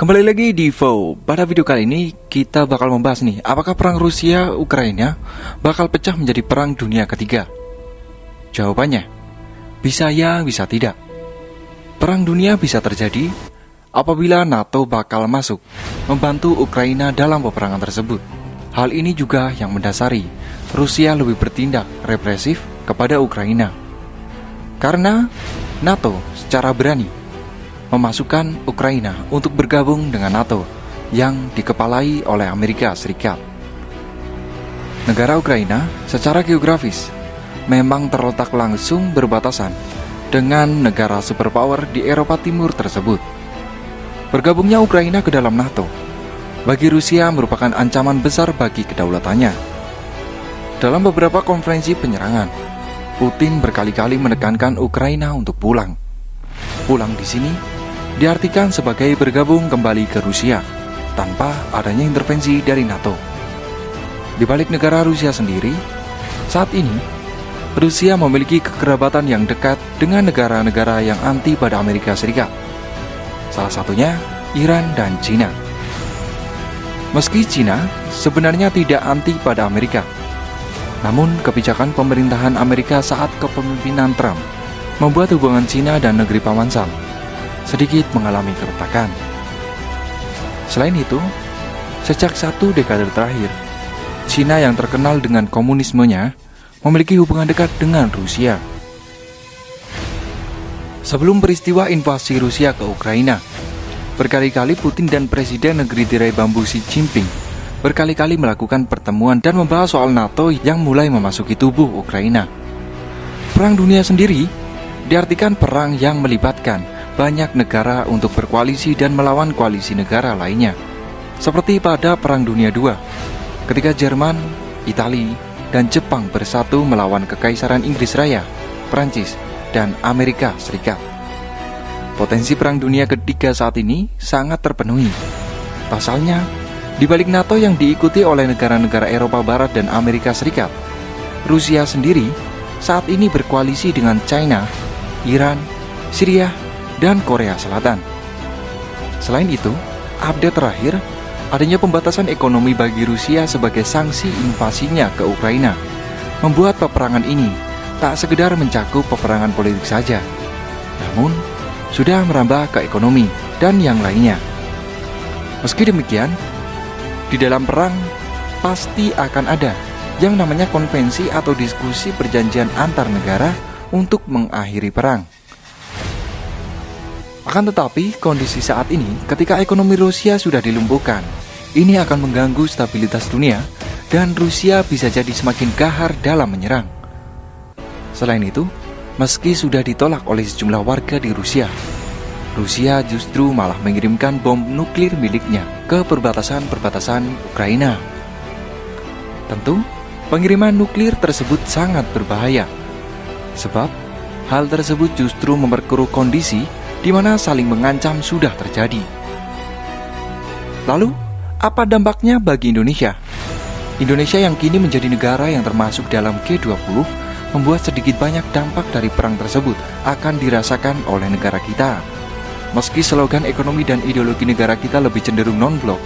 Kembali lagi di Vo. Pada video kali ini kita bakal membahas nih, apakah perang Rusia-Ukraina bakal pecah menjadi perang dunia ketiga? Jawabannya, bisa ya, bisa tidak. Perang dunia bisa terjadi apabila NATO bakal masuk membantu Ukraina dalam peperangan tersebut. Hal ini juga yang mendasari Rusia lebih bertindak represif kepada Ukraina. Karena NATO secara berani memasukkan Ukraina untuk bergabung dengan NATO yang dikepalai oleh Amerika Serikat. Negara Ukraina secara geografis memang terletak langsung berbatasan dengan negara superpower di Eropa Timur tersebut. Bergabungnya Ukraina ke dalam NATO bagi Rusia merupakan ancaman besar bagi kedaulatannya. Dalam beberapa konferensi penyerangan, Putin berkali-kali menekankan Ukraina untuk pulang. Pulang di sini diartikan sebagai bergabung kembali ke Rusia tanpa adanya intervensi dari NATO. Di balik negara Rusia sendiri, saat ini Rusia memiliki kekerabatan yang dekat dengan negara-negara yang anti pada Amerika Serikat. Salah satunya Iran dan Cina. Meski Cina sebenarnya tidak anti pada Amerika, namun kebijakan pemerintahan Amerika saat kepemimpinan Trump membuat hubungan Cina dan negeri Paman Sam sedikit mengalami keretakan. Selain itu, sejak 1 dekade terakhir, Cina yang terkenal dengan komunismenya memiliki hubungan dekat dengan Rusia. Sebelum peristiwa invasi Rusia ke Ukraina, berkali-kali Putin dan Presiden negeri tirai bambu Xi Jinping berkali-kali melakukan pertemuan dan membahas soal NATO yang mulai memasuki tubuh Ukraina. Perang dunia sendiri diartikan perang yang melibatkan banyak negara untuk berkoalisi dan melawan koalisi negara lainnya. Seperti pada Perang Dunia II, ketika Jerman, Italia, dan Jepang bersatu melawan Kekaisaran Inggris Raya, Prancis, dan Amerika Serikat. Potensi Perang Dunia Ketiga saat ini sangat terpenuhi. Pasalnya, di balik NATO yang diikuti oleh negara-negara Eropa Barat dan Amerika Serikat, Rusia sendiri saat ini berkoalisi dengan China, Iran, Syria, dan Korea Selatan. Selain itu, update terakhir, adanya pembatasan ekonomi bagi Rusia sebagai sanksi invasinya ke Ukraina, membuat peperangan ini tak sekedar mencakup peperangan politik saja, namun sudah merambah ke ekonomi dan yang lainnya. Meski demikian, di dalam perang pasti akan ada yang namanya konvensi atau diskusi perjanjian antar negara untuk mengakhiri perang. Akan tetapi, kondisi saat ini ketika ekonomi Rusia sudah dilumpuhkan, ini akan mengganggu stabilitas dunia dan Rusia bisa jadi semakin gahar dalam menyerang. Selain itu, meski sudah ditolak oleh sejumlah warga di Rusia, Rusia justru malah mengirimkan bom nuklir miliknya ke perbatasan-perbatasan Ukraina. Tentu, pengiriman nuklir tersebut sangat berbahaya, sebab hal tersebut justru memperkeruh kondisi di mana saling mengancam sudah terjadi. Lalu, apa dampaknya bagi Indonesia? Indonesia yang kini menjadi negara yang termasuk dalam G20 membuat sedikit banyak dampak dari perang tersebut akan dirasakan oleh negara kita. Meski slogan ekonomi dan ideologi negara kita lebih cenderung non-blok,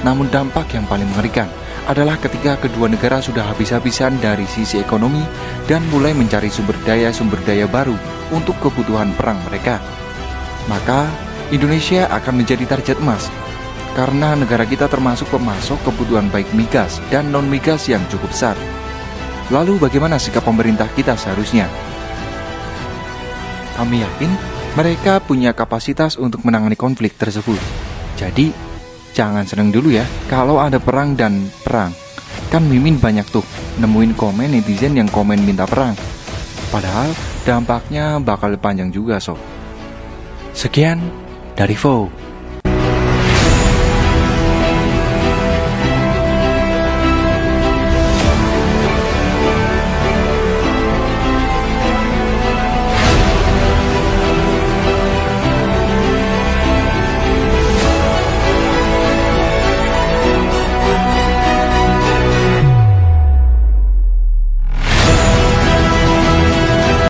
namun dampak yang paling mengerikan adalah ketika kedua negara sudah habis-habisan dari sisi ekonomi dan mulai mencari sumber daya baru untuk kebutuhan perang mereka. Maka Indonesia akan menjadi target emas karena negara kita termasuk pemasok kebutuhan baik migas dan non-migas yang cukup besar. Lalu bagaimana sikap pemerintah kita seharusnya? Kami yakin mereka punya kapasitas untuk menangani konflik tersebut. Jadi jangan seneng dulu ya kalau ada perang dan perang. Kan Mimin banyak tuh nemuin komen netizen yang komen minta perang, padahal dampaknya bakal panjang juga sob. Sekian dari Vo.